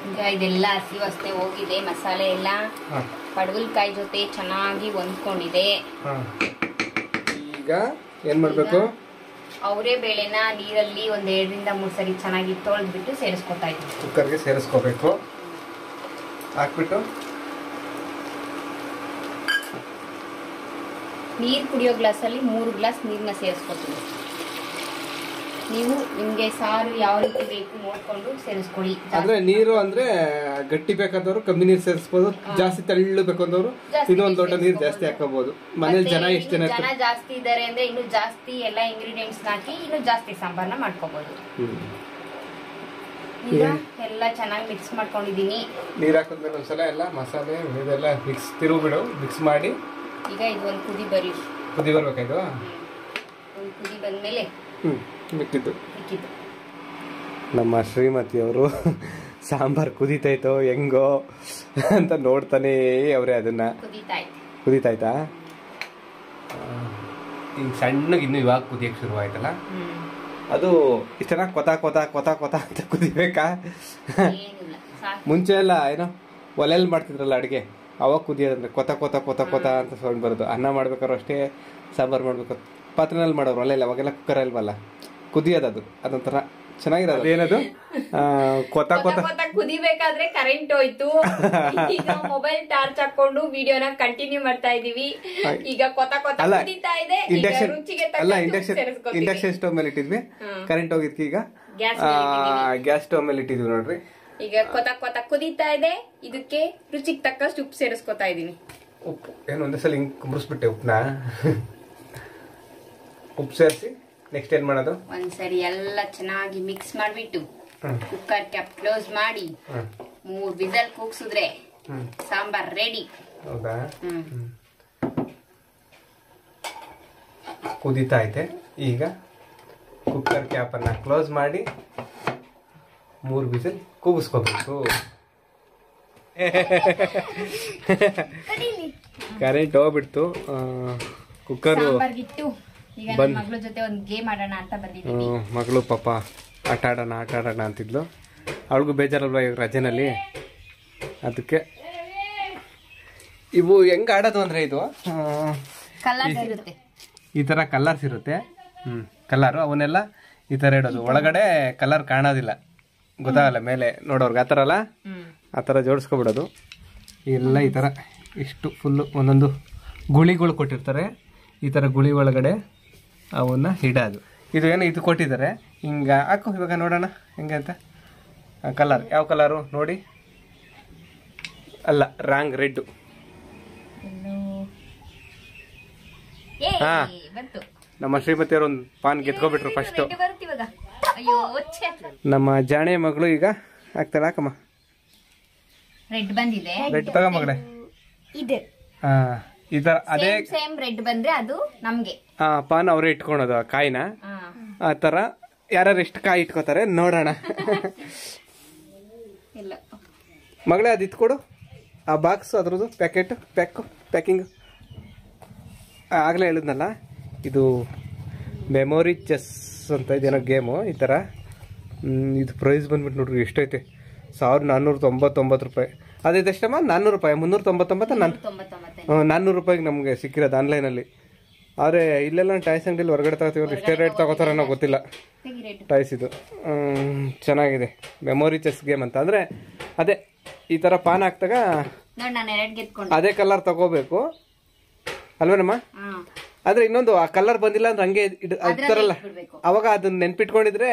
ಈಗ ಇದೆಲ್ಲ ಹಸಿ ವಾಸನೆ ಹೋಗಿದೆ, ಮಸಾಲೆ ಎಲ್ಲ ಪಡವಲಕಾಯಿ ಜೊತೆ ಚೆನ್ನಾಗಿ ಹೊಂದ್ಕೊಂಡಿದೆ. ಈಗ ಏನ್ ಮಾಡ್ಬೇಕು? ಅವರೇ ಬೇಳೆನ ನೀರಲ್ಲಿ ಒಂದ್ 2 ರಿಂದ 3 ಸರಿ ಚೆನ್ನಾಗಿ ತೊಳೆದ್ಬಿಟ್ಟು ಸೇರಿಸ್ಕೊತಾ ಇದ್ದೀವಿ. ಕುಕ್ಕರ್ಗೆ ಸೇರಿಸ್ಕೋಬೇಕು. ಹಾಕ್ಬಿಟ್ಟು ನೀರ್ ಕುಡಿಯೋ ಗ್ಲಾಸಲ್ಲಿ 3 ಗ್ಲಾಸ್ ನೀರ್ನ ಸೇರಿಸ್ಕೊತೀವಿ. ನೀವು ನಿಮ್ಗೆ ಸಾರು ಯಾವ ರೀತಿ ಬೇಕು ನೋಡ್ಕೊಂಡು ಸೇರಿಸ್ಕೊಳ್ಳಿ. ಅಂದ್ರೆ ನೀರು ಅಂದ್ರೆ ಗಟ್ಟಿ ಬೇಕಾದವರು ಕಮ್ಮಿ ನೀರು ಸೇರಿಸಬಹುದು, ಜಾಸ್ತಿ ತೆಳ್ಳು ಬೇಕಂದವರು ಇನ್ನೊಂದು ದೊಡ್ಡ ನೀರು ಜಾಸ್ತಿ ಹಾಕಬಹುದು. ಮನೇಲಿ ಜನ ಎಷ್ಟು ಜನ ಜಾಸ್ತಿ ಇದಾರೆ ಅಂದ್ರೆ ಇನ್ನು ಜಾಸ್ತಿ ಎಲ್ಲ ಇಂಗ್ರೀಡಿಯೆಂಟ್ಸ್ ಹಾಕಿ ಇನ್ನು ಜಾಸ್ತಿ ಸಾಂಬಾರ್ನ ಮಾಡ್ಕೋಬಹುದು. ಈಗ ಎಲ್ಲ ಚೆನ್ನಾಗಿ ಮಿಕ್ಸ್ ಮಾಡ್ಕೊಂಡಿದೀನಿ. ನೀರ್ ಹಾಕಿದ್ಮೇಲೆ ಒಂದ್ಸಲ ಎಲ್ಲ ಮಸಾಲೆ ಇದೆಲ್ಲ ತಿರುಗಿಬಿಡು, ಮಿಕ್ಸ್ ಮಾಡಿ. ಈಗ ಇದು ಒಂದು ಕುದಿ ಬರ್ಬೇಕಾಯ್ತು. ಒಂದು ಕುದಿ ಬಂದ್ಮೇಲೆ ಮಿಕ್ಕಿದ್ದು ನಮ್ಮ ಶ್ರೀಮತಿಯವರು ಸಾಂಬಾರ್ ಕುದೀತೈತೋ ಹೆಂಗೋ ಅಂತ ನೋಡ್ತಾನೆ ಅವ್ರೆ. ಅದನ್ನ ಕುದೀತಾಯ್ತಾ? ಹಿಂಗ್ ಸಣ್ಣಗೆ ಇನ್ನು ಇವಾಗ ಕುದಿಯಕ್ಕೆ ಶುರು ಆಯ್ತಲ್ಲ, ಅದು ಇಷ್ಟ ಚೆನ್ನಾಗಿ ಕೊತ ಅಂತ ಕುದಿಬೇಕಾ? ಮುಂಚೆ ಎಲ್ಲ ಏನೋ ಒಲೆಯಲ್ಲಿ ಮಾಡ್ತಿದ್ರಲ್ಲ ಅಡುಗೆ, ಅವಾಗ ಕುದಿಯೋದಂದ್ರೆ ಕೊತ ಅಂತ ಸೌಂಡ್ ಬರೋದು. ಅನ್ನ ಮಾಡ್ಬೇಕಾದ್ರು ಅಷ್ಟೇ, ಸಾಂಬಾರು ಮಾಡ್ಬೇಕು ಪಾತ್ರೆನಲ್ಲಿ ಮಾಡೋರು ಒಲೆಯಲ್ಲಿ, ಅವಾಗೆಲ್ಲ ಕುಕ್ಕರ್ ಅಲ್ವಲ್ಲ, ಕುದಿಯೋದು ಅದೊಂಥರ ಚೆನ್ನಾಗಿರೋದು. ಏನದು ಕೊತ ಕುದಿಬೇಕಾದ್ರೆ ಕರೆಂಟ್ ಹೋಯ್ತು. ಈಗ ಮೊಬೈಲ್ ಟಾರ್ಚ್ ಹಾಕೊಂಡು ವಿಡಿಯೋನ ಕಂಟಿನ್ಯೂ ಮಾಡ್ತಾ ಇದೀವಿ. ಈಗ ಕೊತ ಕುದೀತಾ ಇದೆ. ಇಂಡಕ್ಷನ್ ಸ್ಟವ್ ಮೇಲೆ ಇಟ್ಟಿದ್ವಿ, ಕರೆಂಟ್ ಹೋಗಿದ್ವಿ. ಈಗ ಗ್ಯಾಸ್ ಸ್ಟವ್ ಮೇಲೆ ಇಟ್ಟಿದ್ವಿ ನೋಡ್ರಿ. ಈಗ ಕೊತ ಕುದೀತಾ ಇದೆ. ಇದಕ್ಕೆ ರುಚಿಗೆ ತಕ್ಕಷ್ಟು ಉಪ್ಪು ಸೇರಿಸ್ಕೊತಾ ಇದೀನಿ. ಉಪ್ಪು ಏನು ಒಂದೇ ಸಲ ಹಿಂಗ್ ಕುಂಬ್ರಿಸ್ಬಿಟ್ಟೆ ಉಪ್ಪನ್ನ. ಉಪ್ಪು ಸೇರಿಸಿ ನೆಕ್ಸ್ಟ್ ಏನ್ ಮಾಡೋದು? ಒಂದ್ಸರಿ ಎಲ್ಲ ಚೆನ್ನಾಗಿ ಮಿಕ್ಸ್ ಮಾಡ್ಬಿಟ್ಟು ಕುಕ್ಕರ್ ಕ್ಯಾಪ್ ಕ್ಲೋಸ್ ಮಾಡಿ 3 ವಿಸಲ್ ಕೂಗ್ಸಿದ್ರೆ ಸಾಂಬಾರ್ ರೆಡಿ. ಹೌದಾ? ಕುದೀತಾ ಐತೆ. ಈಗ ಕುಕ್ಕರ್ ಕ್ಯಾಪ್ ಅನ್ನ ಕ್ಲೋಸ್ ಮಾಡಿ 3 ವಿಸಲ್ ಕೂಗಿಸ್ಕೋಬೇಕು. ಕರೆಂಟ್ ಹೋಗ್ಬಿಡ್ತು. ಕುಕ್ಕರ್ ಈಗ ನನ್ನ ಮಗಳ ಜೊತೆ ಒಂದು ಗೇಮ್ ಆಡೋಣ ಅಂತ ಬಂದಿದ್ದೀನಿ. ಮಗಳು ಪಾಪ ಆಟ ಆಡೋಣ ಅಂತಿದ್ಲು. ಅವಳಿಗೂ ಬೇಜಾರಲ್ವ ಇವಾಗ ರಜೆನಲ್ಲಿ, ಅದಕ್ಕೆ. ಇವು ಹೆಂಗ್ ಆಡೋದು ಅಂದ್ರೆ ಇದು ಈ ತರ ಕಲರ್ಸ್ ಇರುತ್ತೆ. ಕಲರು ಅವನ್ನೆಲ್ಲ ಈ ತರ ಇಡೋದು. ಒಳಗಡೆ ಕಲರ್ ಕಾಣೋದಿಲ್ಲ, ಗೊತ್ತಾಗಲ್ಲ ಮೇಲೆ ನೋಡೋರ್ಗೆ. ಆ ಥರ ಅಲ್ಲ, ಆ ಥರ ಜೋಡಿಸ್ಕೊಬಿಡೋದು. ಎಲ್ಲ ಈ ಥರ ಇಷ್ಟು ಫುಲ್ಲು ಒಂದೊಂದು ಗುಳಿಗಳು ಕೊಟ್ಟಿರ್ತಾರೆ. ಈ ಥರ ಗುಳಿ ಒಳಗಡೆ ಅವನ್ನ ಇಡೋದು. ಇದು ಏನು ಇದು ಕೊಟ್ಟಿದ್ದಾರೆ, ಹಿಂಗೆ ಹಾಕು. ಇವಾಗ ನೋಡೋಣ ಹೆಂಗೆ ಅಂತ. ಕಲರ್ ಯಾವ ಕಲರು ನೋಡಿ? ಅಲ್ಲ, ರಾಂಗ್, ರೆಡ್ಡು. ಹಾ, ನಮ್ಮ ಶ್ರೀಮತಿಯವರು ಒಂದು ಪಾನ್ ಗೆತ್ಕೊಬಿಟ್ರು ಫಸ್ಟು. ನಮ್ಮ ಜಾಣೆ ಮಗಳು ಈಗ ಹಾಕ್ತಾಳೆ. ಹಾಕಮ್ಮ. ರೆಡ್ ಬಂದಿದೆ. ರೆಡ್ ತಗೋ ಮಗಳೇ. ಇದೆ. ಈ ತರ ಅದೇ ಸೇಮ್ ರೆಡ್ ಬಂದ್ರೆ ಅದು ನಮ್ಗೆ. ಪಾನ್ ಅವರೇ ಇಟ್ಕೊಳೋದು ಕಾಯಿನ. ಆ ತರ ಯಾರು ಎಷ್ಟು ಕಾಯಿ ಇಟ್ಕೋತಾರೆ ನೋಡೋಣ. ಮಗಳೇ ಅದು ಇಟ್ಕೊಡು, ಆ ಬಾಕ್ಸ್ ಅದ್ರದ್ದು ಪ್ಯಾಕಿಂಗ್. ಆಗಲೇ ಹೇಳಿದ್ನಲ್ಲ, ಇದು ಮೆಮೊರಿ ಚೆಸ್ ಅಂತ ಇದೇನೋ ಗೇಮು. ಈ ಥರ ಇದು ಪ್ರೈಸ್ ಬಂದ್ಬಿಟ್ಟು ನೋಡ್ರಿ ಎಷ್ಟೈತೆ, 1499 ರೂಪಾಯಿ. ಅದೆಷ್ಟಮ್ಮ? 400 ರೂಪಾಯಿ. 399 400 ರೂಪಾಯಿಗೆ ನಮಗೆ ಸಿಕ್ಕಿರೋದು ಆನ್ಲೈನಲ್ಲಿ. ಆದರೆ ಇಲ್ಲೆಲ್ಲ ಟಾಯ್ಸ್ ಅಂಗಡಿಲಿ ಹೊರಗಡೆ ತಗೋತೀವಿ, ಇಷ್ಟೇ ರೇಟ್ ತಗೋತಾರ ಅನ್ನೋ ಗೊತ್ತಿಲ್ಲ. ಟಾಯ್ಸ್ ಇದು ಚೆನ್ನಾಗಿದೆ, ಮೆಮೊರಿ ಚೆಸ್ ಗೇಮ್ ಅಂತ. ಅಂದರೆ ಅದೇ ಈ ಥರ ಪಾನ್ ಹಾಕ್ದಾಗ ಅದೇ ಕಲರ್ ತಗೋಬೇಕು. ಅಲ್ವೇನಮ್ಮ? ಆದ್ರೆ ಇನ್ನೊಂದು ಆ ಕಲರ್ ಬಂದಿಲ್ಲ ಅಂದ್ರೆ ಹಂಗೆ ಇಡ್ತಾರಲ್ಲ, ಅವಾಗ ಅದನ್ನ ನೆನ್ಪಿಟ್ಕೊಂಡಿದ್ರೆ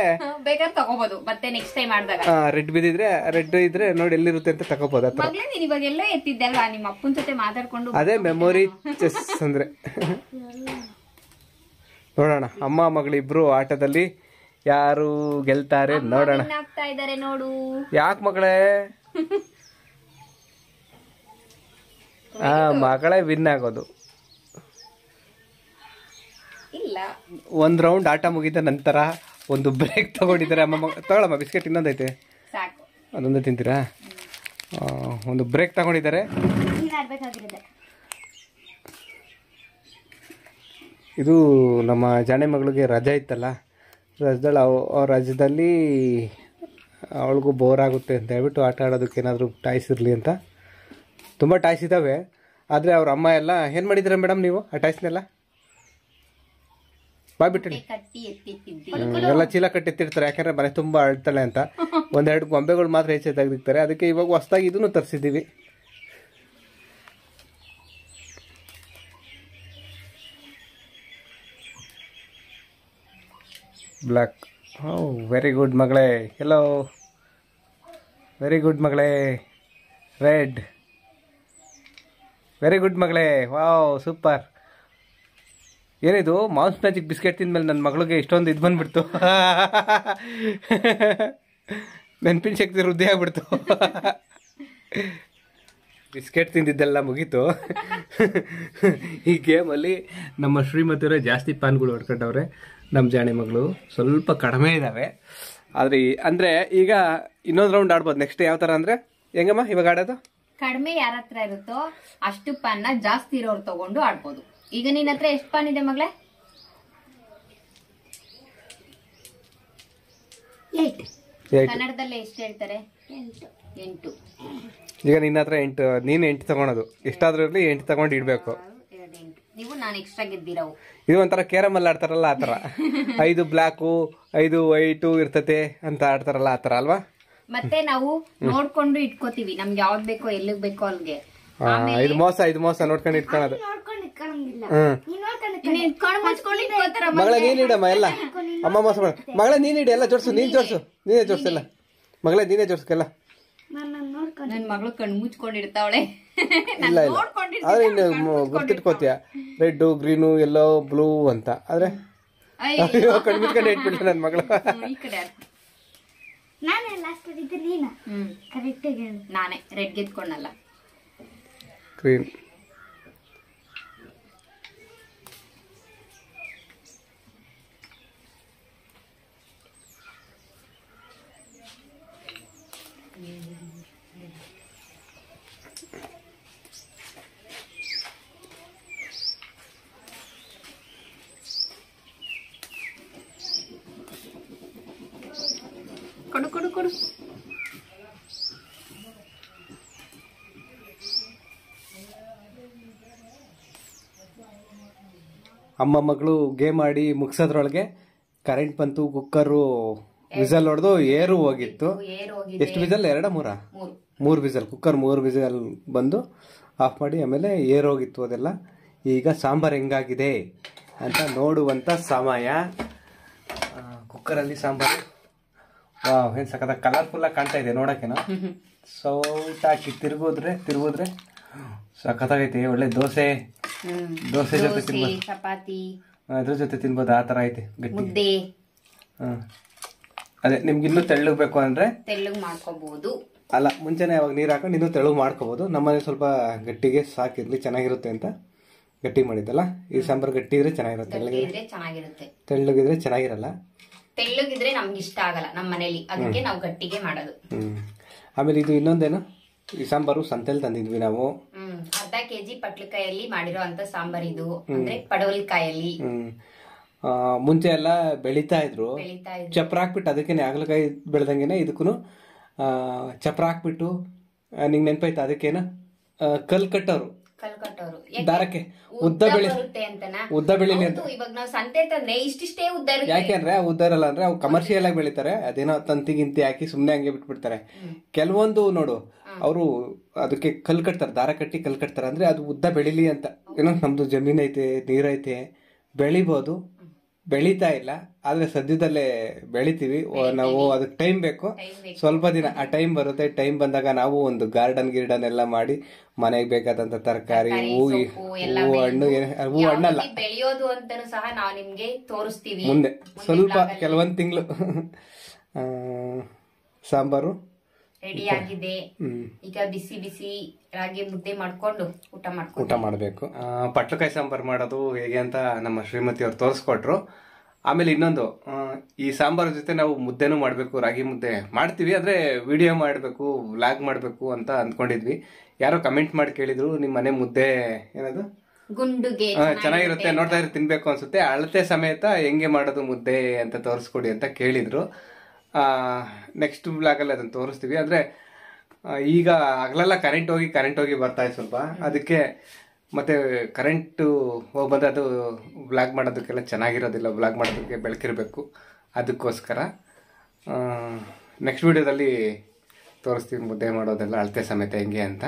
ಬೇಕಾದ್ರೆ ತಗೋಬಹುದು ಮತ್ತೆ ನೆಕ್ಸ್ಟ್ ಟೈಮ್ ಮಾಡಿದಾಗ. ರೆಡ್ ಬಿದ್ದಿದ್ರೆ ರೆಡ್ ಇದ್ರೆ ನೋಡಿ ಎಲ್ಲಿರುತ್ತೆ ಅಂತ ತಗೋಬಹುದು. ನೀನ್ ಇವಾಗೆಲ್ಲ ಎತ್ತಿದ್ದಲ್ವಾ ನಿಮ್ಮ ಅಪ್ಪನ ಜೊತೆ ಮಾತಾಡ್ಕೊಂಡು, ಅದೇ ಮೆಮೊರಿ ಚೆಸ್ ಅಂದ್ರೆ. ನೋಡೋಣ ಅಮ್ಮ ಮಗಳಿಬ್ರು ಆಟದಲ್ಲಿ ಯಾರು ಗೆಲ್ತಾರೆ ನೋಡೋಣ. ಆಗ್ತಾ ಇದಾರೆ ನೋಡು. ಯಾಕೆ ಮಗಳೇ? ಮಗಳೇ ವಿನ್ ಆಗೋದು. ಇಲ್ಲ, ಒಂದ್ ರೌಂಡ್ ಆಟ ಮುಗಿದ ನಂತರ ಒಂದು ಬ್ರೇಕ್ ತಗೊಂಡಿದ್ದಾರೆ ಅಮ್ಮ. ತಗೊಳಮ್ಮ ಬಿಸ್ಕೆಟ್, ಇನ್ನೊಂದೈತೆ ಸಾಕು, ಅದೊಂದೇ ತಿಂತೀರಾ? ಒಂದು ಬ್ರೇಕ್ ತಗೊಂಡಿದ್ದಾರೆ. ಇದು ನಮ್ಮ ಜಾಣೆ ಮಗಳಿಗೆ ರಜೆ ಇತ್ತಲ್ಲ, ರಜದಲ್ಲಿ ಅವಳಿಗೂ ಬೋರ್ ಆಗುತ್ತೆ ಅಂತ ಹೇಳ್ಬಿಟ್ಟು ಆಟ ಆಡೋದಕ್ಕೆ ಏನಾದರೂ ಟಾಯ್ಸ್ ಇರಲಿ ಅಂತ. ತುಂಬ ಟಾಯ್ಸ್ ಇದ್ದಾವೆ, ಆದರೆ ಅವ್ರ ಅಮ್ಮ ಎಲ್ಲ ಏನು ಮಾಡಿದ್ದೀರಾ ಮೇಡಮ್ ನೀವು ಆ ಟಾಯ್ಸ್ನೆಲ್ಲ? ಬಾಯ್ಬಿಟ್ಟು ಎಲ್ಲ ಚೀಲ ಕಟ್ಟಿರ್ತಾರೆ, ಯಾಕಂದರೆ ಮನೆ ತುಂಬ ಅಳ್ತಾಳೆ ಅಂತ. ಒಂದೆರಡು ಗೊಂಬೆಗಳು ಮಾತ್ರ ಹೆಚ್ಚೆ ತೆಗೆದಿರ್ತಾರೆ. ಅದಕ್ಕೆ ಇವಾಗ ಹೊಸದಾಗಿ ಇದನ್ನು ತರಿಸಿದ್ದೀವಿ. ಬ್ಲ್ಯಾಕ್. ವೆರಿ ಗುಡ್ ಮಗಳೇ. ಎಲ್ಲೋ ವೆರಿ ಗುಡ್ ಮಗಳೇ. ರೆಡ್. ವೆರಿ ಗುಡ್ ಮಗಳೇ. Wow, super. ಏನಿದು ಮೌಸ್ ಮ್ಯಾಜಿಕ್ ಬಿಸ್ಕೆಟ್ ತಿಂದ್ಮೇಲೆ ನನ್ನ ಮಗಳಿಗೆ ಇಷ್ಟೊಂದು ಇದು ಬಂದ್ಬಿಡ್ತು. ನೆನಪಿನ ಶಕ್ತಿ ವೃದ್ಧಿ ಆಗ್ಬಿಡ್ತು. ಬಿಸ್ಕೆಟ್ ತಿಂದಿದ್ದೆಲ್ಲ ಮುಗೀತು. ಈ ಗೇಮಲ್ಲಿ ನಮ್ಮ ಶ್ರೀಮತಿಯವರೇ ಜಾಸ್ತಿ ಪಾನ್ಗಳು ಹೊಡ್ಕೊಂಡವ್ರೆ, ನಮ್ಮ ಜಾಣೆ ಮಗಳು ಸ್ವಲ್ಪ ಕಡಿಮೆ ಇದ್ದಾವೆ. ಆದರೆ ಅಂದರೆ ಈಗ ಇನ್ನೊಂದು ರೌಂಡ್ ಆಡ್ಬೋದು. ನೆಕ್ಸ್ಟ್ ಯಾವ ಥರ ಅಂದರೆ ಹೆಂಗಮ್ಮ ಇವಾಗ ಆಡೋದು? ಕಡಿಮೆ ಯಾರ ಹತ್ರ ಇರುತ್ತೋ ಅಷ್ಟು ಪಾನ್ನ ಜಾಸ್ತಿ ಇರೋರು ತಗೊಂಡು ಆಡ್ಬೋದು. ಈಗ ನಿನ್ನ ಹತ್ರ ಎಷ್ಟು ಪಾನ್ ಇದೆ ಮಗಳೇ? 8. ಕನ್ನಡದಲ್ಲೇ ಎಷ್ಟು ಹೇಳ್ತಾರೆ? 8. ಈಗ ನಿನ್ನ ಹತ್ರ 8, ನೀನು 8 ತಗೊಳೋದು. ಎಷ್ಟಾದ್ರೂ ಇರಲಿ 8 ತಗೊಂಡು ಇಡಬೇಕು. ನೀವು ನಾನು ಎಕ್ಸ್ಟ್ರಾ ಗೆದ್ದಿರವು. ಇದು ಒಂಥರ ಕೇರಮ್ ಅಲ್ಲಿ ಆಡ್ತಾರಲ್ಲ ಆ ಥರ. 5 ಬ್ಲ್ಯಾಕು 5 ವೈಟು ಇರ್ತತೆ ಅಂತ ಆಡ್ತಾರಲ್ಲ ಆ ಥರ ಅಲ್ವಾ? ಮತ್ತೆ ನಾವು ನೋಡ್ಕೊಂಡು ಇಟ್ಕೋತೀವಿ, ನಮ್ಗೆ ಯಾವ್ದು ಬೇಕೋ ಎಲ್ಲಿಗೆ ಬೇಕೋ ಅಲ್ಲಿಗೆ. ಇದು ಮೋಸ ನೋಡ್ಕೊಂಡು ಇಟ್ಕೊಳ್ಳೋದು. ಮಗಳ ನೀನ್ ಇಡಮ್ಮ ಎಲ್ಲ. ಅಮ್ಮ ಮೋಸ ಮಾಡ. ಮಗಳ ನೀನ್ ಇಡಿ, ಎಲ್ಲ ಜೋಡ್ಸು. ನೀನೇ ಜೋಡ್ಸು ಎಲ್ಲ. ಮಗಳೇ ನೀನೇ ಜೋಡ್ಸ್ಕಲ್ಲ. ನನ್ ಮಗಳು ಕಣ್ಣು ಮುಚ್ಕೊಂಡಿರ್ತಾವಳೆ. ಇಲ್ಲ ಆದ್ರೆ ಇನ್ನು ಗೊತ್ತಿಟ್ಕೋತೀಯ, ರೆಡ್ ಗ್ರೀನು ಎಲ್ಲೋ ಬ್ಲೂ ಅಂತ. ಆದ್ರೆ ಕಣ್ಣು ಮುಚ್ಕೊಂಡು ಇಟ್ಬಿಟ್ರೆ ನನ್ ಮಗಳು. ನಾನೇ ರೆಡ್ ಗೆದ್ಕೊಂಡಲ್ಲ, ಗ್ರೀನ್. ಕೊಡು. ಅಮ್ಮ ಮಗಳು ಗೇಮ್ ಆಡಿ ಮುಗಿಸೋದ್ರೊಳಗೆ ಕರೆಂಟ್ ಬಂತು. ಕುಕ್ಕರು ವಿಸಲ್ ಹೊಡೆದು ಏರು ಹೋಗಿತ್ತು. ಎಷ್ಟು ವಿಸಲ್? 2 3 ವಿಸಲ್. ಕುಕ್ಕರ್ 3 ವಿಸಲ್ ಬಂದು ಆಫ್ ಮಾಡಿ ಆಮೇಲೆ ಏರು ಹೋಗಿತ್ತು ಅದೆಲ್ಲ. ಈಗ ಸಾಂಬಾರು ಹೆಂಗಾಗಿದೆ ಅಂತ ನೋಡುವಂಥ ಸಮಯ. ಕುಕ್ಕರಲ್ಲಿ ಸಾಂಬಾರು ಏನು ಸಖತ್ತಾಗಿ ಕಲರ್ಫುಲ್ಲಾಗಿ ಕಾಣ್ತಾ ಇದೆ ನೋಡೋಕ್ಕೇನೋ. ಸೌಟಾಕಿ ತಿರುಗಿದ್ರೆ ಸಖತ್ತಾಗೈತೆ. ಒಳ್ಳೆ ದೋಸೆ ಜೊತೆ ತಿನ್ಬೋದು, ಚಪಾತಿ ಅದ್ರ ಜೊತೆ ತಿನ್ಬೋದು. ಆ ಥರ ಐತೆ ಮುದ್ದೆ. ಅದೇ ನಿಮ್ಗೆ ಇನ್ನೂ ತೆಳ್ಳಗೆ ಬೇಕು ಅಂದರೆ ತೆಳ್ಳಗೆ ಮಾಡ್ಕೋಬಹುದು. ಅಲ್ಲ, ಮುಂಚೆನೇ ಅವಾಗ ನೀರು ಹಾಕೊಂಡು ಇನ್ನೂ ತೆಳ್ಳಗೆ ಮಾಡ್ಕೋಬೋದು. ನಮ್ಮನೆ ಸ್ವಲ್ಪ ಗಟ್ಟಿಗೆ ಸಾಕಿರ್ಲಿ ಚೆನ್ನಾಗಿರುತ್ತೆ ಅಂತ ಗಟ್ಟಿ ಮಾಡಿದ್ದಲ್ಲ. ಈ ಸಾಂಬಾರು ಗಟ್ಟಿ ಇದ್ರೆ ಚೆನ್ನಾಗಿರುತ್ತೆ, ತೆಳ್ಳಗಿದ್ರೆ ಚೆನ್ನಾಗಿರಲ್ಲ. ತೆಳ್ಳಗಿದ್ರೆ ನಮ್ಗೆ ಇಷ್ಟ ಆಗಲ್ಲ ನಮ್ಮ ಮನೇಲಿ, ಅದಕ್ಕೆ ನಾವು ಗಟ್ಟಿಗೆ ಮಾಡೋದು. ಆಮೇಲೆ ಇದು ಇನ್ನೊಂದೇನು, ಈ ಸಾಂಬಾರು ಸಂತೆಲ್ ತಂದಿದ್ವಿ ನಾವು. ಅರ್ಧ ಕೆಜಿ ಪಟ್ಲಕಾಯಲ್ಲಿ ಮಾಡಿರೋ ಅಂತ ಸಾಂಬಾರ್ ಇದು. ಅಂದ್ರೆ ಪಡವಲಕಾಯಲ್ಲಿ ಮುಂಚೆ ಎಲ್ಲ ಬೆಳೀತಾ ಇದ್ರು. ಚಪ್ರ ಹಾಕ್ಬಿಟ್ಟು ಅದಕ್ಕೇನೆ ಹಾಗಲಕಾಯಿ ಬೆಳೆದಂಗೆನೆ ಇದಕ್ಕೂ ಚಪ್ರ ಹಾಕ್ಬಿಟ್ಟು ನಿಂಗೆ ನೆನಪಾಯ್ತು ಅದಕ್ಕೇನ ಕಲ್ ಕಟ್ಟೋರು ದಾರಕ್ಕೆ ಉದ್ದ ಬೆಳಿ ಬರುತ್ತೆ ಅಂತನಾ? ಉದ್ದ ಬೆಳಿಲಿ ಅಂತ. ಇವಾಗ ನಾವು ಸಂತೆ ತಂದ್ರೆ ಇಷ್ಟಿಷ್ಟೇ ಉದ್ದ ಇರುತ್ತೆ. ಯಾಕೆಂದ್ರೆ ಉದ್ದ ಇರಲ್ಲ ಅಂದ್ರೆ ಅವು ಕಮರ್ಷಿಯಲ್ ಆಗಿ ಬೆಳಿತಾರೆ, ಅದೇನೋ ತಂತಿ ಗಿಂತಿ ಹಾಕಿ ಸುಮ್ನೆ ಹಂಗೆ ಬಿಟ್ಬಿಡ್ತಾರೆ. ಕೆಲವೊಂದು ನೋಡು ಅವರು ಅದಕ್ಕೆ ಕಲ್ ಕಟ್ತಾರೆ, ದಾರ ಕಟ್ಟಿ ಕಲ್ ಕಟ್ತಾರೆ, ಅಂದ್ರೆ ಅದು ಉದ್ದ ಬೆಳಿಲಿ ಅಂತ. ಏನೋ ನಮ್ದು ಜಮೀನ್ ಐತೆ, ನೀರೈತೆ, ಬೆಳಿಬಹುದು, ಬೆಳೀತಾ ಇಲ್ಲ, ಆದ್ರೆ ಸದ್ಯದಲ್ಲೇ ಬೆಳಿತೀವಿ ನಾವು. ಅದಕ್ಕೆ ಟೈಮ್ ಬೇಕು, ಸ್ವಲ್ಪ ದಿನ ಆ ಟೈಮ್ ಬರುತ್ತೆ. ಟೈಮ್ ಬಂದಾಗ ನಾವು ಒಂದು ಗಾರ್ಡನ್ ಎಲ್ಲ ಮಾಡಿ ಮನೆಗೆ ಬೇಕಾದಂತ ತರಕಾರಿ, ಹೂವು ಹಣ್ಣಲ್ಲ ಬೆಳೆಯೋದು ಅಂತಾನು ಸಹ ನಾವು ನಿಮ್ಗೆ ತೋರಿಸ್ತೀವಿ ಮುಂದೆ. ಸ್ವಲ್ಪ ಕೆಲವೊಂದ್ ತಿಂಗಳು ಸಾಂಬಾರು ರೆಡಿ ಆಗಿದೆ. ಈಗ ಬಿಸಿ ಬಿಸಿ ರಾಗಿ ಮುದ್ದೆ ಮಾಡ್ಕೊಂಡು ಊಟ ಮಾಡಬೇಕು. ಪಟ್ಲಕಾಯಿ ಸಾಂಬಾರು ಮಾಡೋದು ಹೇಗೆ ಅಂತ ನಮ್ಮ ಶ್ರೀಮತಿ ಅವ್ರು ತೋರಿಸ್ಕೊಟ್ರು. ಆಮೇಲೆ ಇನ್ನೊಂದು, ಈ ಸಾಂಬಾರ್ ಜೊತೆ ನಾವು ಮುದ್ದೆನೂ ಮಾಡಬೇಕು, ರಾಗಿ ಮುದ್ದೆ ಮಾಡ್ತೀವಿ, ಆದ್ರೆ ವಿಡಿಯೋ ಮಾಡಬೇಕು, ವ್ಲಾಗ್ ಮಾಡಬೇಕು ಅಂತ ಅಂದ್ಕೊಂಡಿದ್ವಿ. ಯಾರೋ ಕಮೆಂಟ್ ಮಾಡಿ ಕೇಳಿದ್ರು, ನಿಮ್ಮ ಮನೆ ಮುದ್ದೆ ಏನದು ಗುಂಡುಗೆ ಚೆನ್ನಾಗಿರುತ್ತೆ, ನೋಡ್ತಾ ಇದ್ರೆ ತಿನ್ಬೇಕು ಅನ್ಸುತ್ತೆ, ಅಳತೆ ಸಮೇತ ಹೆಂಗೆ ಮಾಡೋದು ಮುದ್ದೆ ಅಂತ ತೋರಿಸ್ಕೊಡಿ ಅಂತ ಕೇಳಿದ್ರು. ನೆಕ್ಸ್ಟ್ ಬ್ಲಾಗಲ್ಲಿ ಅದನ್ನ ತೋರಿಸ್ತೀವಿ. ಅಂದ್ರೆ ಈಗ ಹಗಲೆಲ್ಲ ಕರೆಂಟ್ ಹೋಗಿ ಬರ್ತಾ ಇದೆ ಸ್ವಲ್ಪ, ಅದಕ್ಕೆ ಮತ್ತೆ ಕರೆಂಟ್ ಹೋಗಿ ಬಂದ್ರೆ ಅದು ಬ್ಲಾಗ್ ಮಾಡೋದಕ್ಕೆಲ್ಲ ಚೆನ್ನಾಗಿರೋದಿಲ್ಲ, ಬ್ಲಾಗ್ ಮಾಡೋದಕ್ಕೆ ಬೆಳಕಿರಬೇಕು. ಅದಕ್ಕೋಸ್ಕರ ನೆಕ್ಸ್ಟ್ ವಿಡಿಯೋದಲ್ಲಿ ತೋರಿಸ್ತೀವಿ ಮುದ್ದೆ ಮಾಡೋದೆಲ್ಲ ಅಳತೆ ಸಮೇತ ಹೆಂಗೆ ಅಂತ.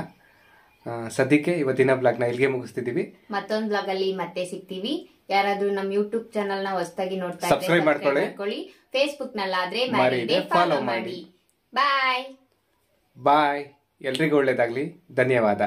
ಸದ್ಯಕ್ಕೆ ಇವತ್ತಿನ ಬ್ಲಾಗ್ನ ಇಲ್ಲಿಗೆ ಮುಗಿಸ್ತಿದ್ದೀವಿ. ಮತ್ತೊಂದು ಬ್ಲಾಗ್ ಅಲ್ಲಿ ಮತ್ತೆ ಸಿಗ್ತೀವಿ. ಯಾರಾದ್ರೂ ನಮ್ಮ ಯೂಟ್ಯೂಬ್ ಚಾನಲ್ ನ ಹೊಸದಾಗಿ ನೋಡ್ತಾ ಸಬ್ಸ್ಕ್ರೈಬ್ ಮಾಡ್ಕೊಳ್ಳಿ. ಫೇಸ್ಬುಕ್ ನಲ್ಲಾದ್ರೆ ಫಾಲೋ ಮಾಡಿ. ಬಾಯ್. ಎಲ್ರಿಗೂ ಒಳ್ಳೇದಾಗ್ಲಿ. ಧನ್ಯವಾದ.